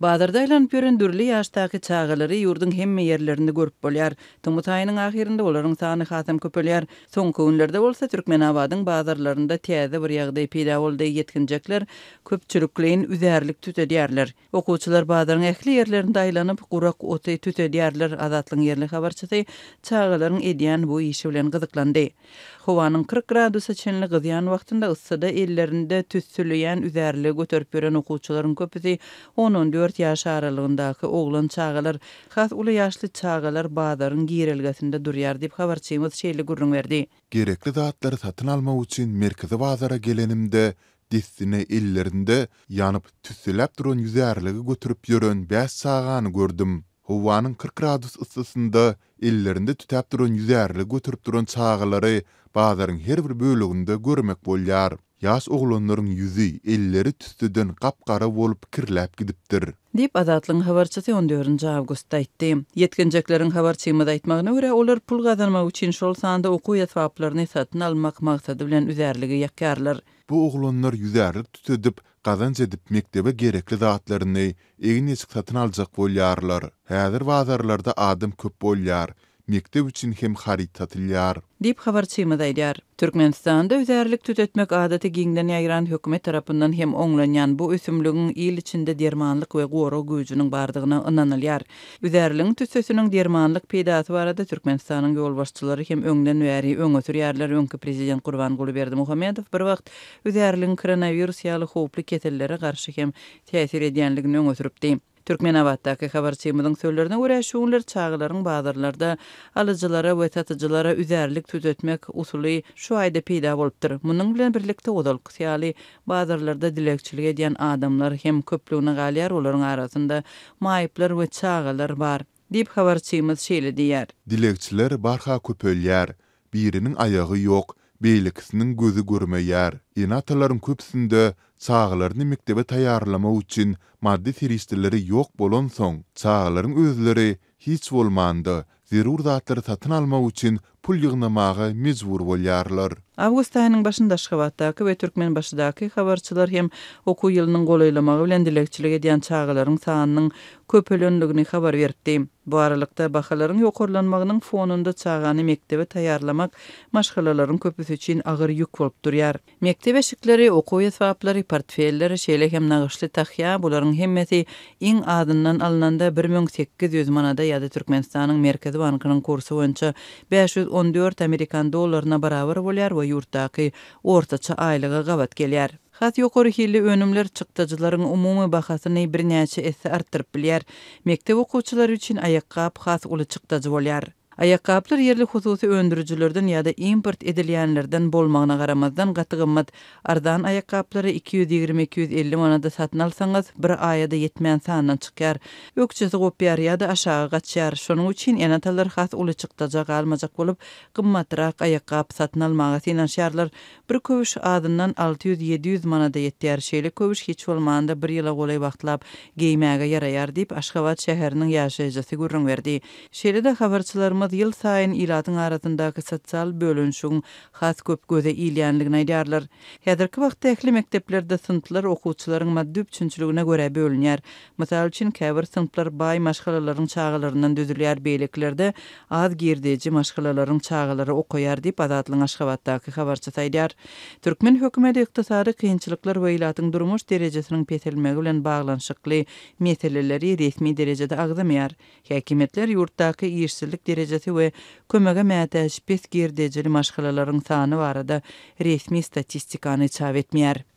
Bazarda aýlanyp ýören dürli ýaşdaky çağalary ýurdun hemme ýerlerinde görüp bolýar. Tymut aýynyň ahirinde olaryň sany hasam köpelýär. Soňky günlerde bolsa Türkmenabadyň bazarlarynda täze bir ýagdaý peýda boldy. Ýetkinjekler köpçülikliň üzärlik tütedýärler. Okuwçylar bazaryň ähli ýerlerinde aýlanyp gurak oty tütedýärler. Azatlyň ýerli habarçysy çağalaryň edýän bu işi bilen gyzyklandy. Howanyň 40 gradusa çenli gyzýan wagtynda yssyda ellerinde tütsüleýän üzärligi göterip ýören okuwçylaryň köpüsi 10-14 ýaş aralygyndaky oglan çağalar, has uly ýaşly çağalar bazaryň girelgesinde durýar diýip habarçymyz şeýle gurrun berdi. Gerekli zatlary satyn almak üçin merkezi bazara gelenimde dissine ellerinde ýanyp tütsüläp duran üzärligi götürüp ýören 5 çağany gördüm. Howanyň 40 gradus ıssysynda ellerinde tütäp duran yüzärli götürüp duran çağalary bazaryň her bir böleginde görmek bolýar. Ýaş oglanlaryň ýüzi, elleri tüstüden gapgara bolup kirläp gidipdir. Dip Azatlyň habarçysy 14-nji awgustda aýtdy. Ýetkinjekleriň habarçymyza aýtmagyna görä olar pul gazanmak üçin şol sanda okuw ýetwaplaryny satyn almak maksady bilen üzärligi ýakýarlar. Bu oglanlar yüzärlik tütedip gazanç edip mektebe gerekli zatlaryny egin ýeçik satyn aljak bolýarlar. Häzir bazarlarda adam köp bolýar. Mektep üçin hem harit satylýar. Dip habarçymyz aýdýar. Türkmenistanda üzärlik tütetmek adaty giňden ýaýran hökümet tarapyndan hem oňlanýan bu ösümligiň il içinde dermanlyk we goro güýjüniň bardygyna ynanylýar. Üzärligiň tütsesiniň dermanlyk peýdasy barada Türkmenistanyň ýolbaşçylary hem öňden bäri öňe sürýärler. Öňkü prezident Gurbanguly Berdimuhammedow bir wagt üzärligiň koronavirus ýaly howply ketellere garşy hem täsir edýänligini öňe süripdi. Türkmenabatdaky habarçymyzyň sözlerine görä şu günler çağalaryň bazarlarda alyjylara we satyjylara üzärlik tütetmek usuly şu aýda peýda bolupdyr. Munyň bilen birlikde odalk ýaly bazarlarda dilekçilik edýän adamlar hem köpligine galýar, olaryň arasynda maýyplar we çağalar bar. Dip habarçymyz şeýle diýär. Dilekçiler barha köpelýär. Biriniň aýagy ýok, beýlikisiniň gözü görmeýär. Enatalaryň köpsinde çağalaryny mektebe taýýarlamak üçin maddi serişdirleri ýok bolan soň, çağalaryň özleri hiç bolmandy. Zerur zatlary satyn almak üçin pul ýygnamagy mejbur bolýarlar. Awgust aýynyň başynda Aşgabatdaky we Türkmenbaşydaky habarçylar hem okuw ýylynyň golaýlamagy bilen dilekçilik edýän çağalaryň sanynyň köpelenligini habar berdi. Bu aralykda bahalaryň ýokarlanmagynyň fonunda çağany mektebe taýýarlamak maşgalalaryň köpüsi üçin agyr ýük bolup durýar. Mektep eşikleri, okuw ýetwaplary, portfelleri, şeýle hem nagyşly tahyýa bularyň hemmesi iň adyndan alnanda 1800 manada ýa-da Türkmenistanyň Merkezi bankynyň kursy boýunça 514 Amerikan dollaryna barabar bolýar we ýurtdaky ortaça aýlyga gabat gelýär. Hat ýokary hilli önümler çykdyjylaryň umumy bahasyny birnäçe esse artdyryp bilýär. Mektep okuwçylary üçin aýakkap has uly çykdyjy bolýar. Aýakkaplar yerli hususy öndürüjilerden ýa-da import edilýänlerden bolmagyna garamazdan gaty gymmat arzan aýakkaplary 220-250 manada satyn alsaňyz bir aýada ýetmän sandan çykýar. Ökçesi gopýar ýa-da aşağı gaçýar. Şonuň üçin enatalar has uly çykdyjak almajak bolup gymmatrak aýakkap satyn almagy synanşýarlar. Bir köwüş adyndan 600-700 manada ýetýär. Şeýle köwüş hiç bolmanda bir ýyla golay wagtlap geýmäge ýaraýar diýip Aşgabat şäheriniň ýaşaýjysy gurrun berdi. Şeýle-de habarçylarymyz ýyl saýyn ilatyň arasyndaky sosial bölünşiň has köp göze ilýänligini aýdýarlar. Häzirki wagtda ähli mekteplerde sınıflar okuwçylaryň maddi üçünçiligine görä bölünýär. Mysal üçin käbir sınıflar baý maşgalalaryň çağalaryndan düzülýär, beýleklerde az girdiji maşgalalaryň çağalary okaýar diýip Azatlyň Aşgabatdaky habarçysy aýdýar. Türkmen hökümeti ykdysady kynçylyklar we ilatyň durmuş derejesiniň petelmegi bilen baglanşykly meseleleri resmi derejede agzamaýar. Häkimetler ýurtdaky ýerçilik derejesi we kömege mätäç pes girdejeli maşgalalaryň sany barada resmi statistikany çap etmeýär.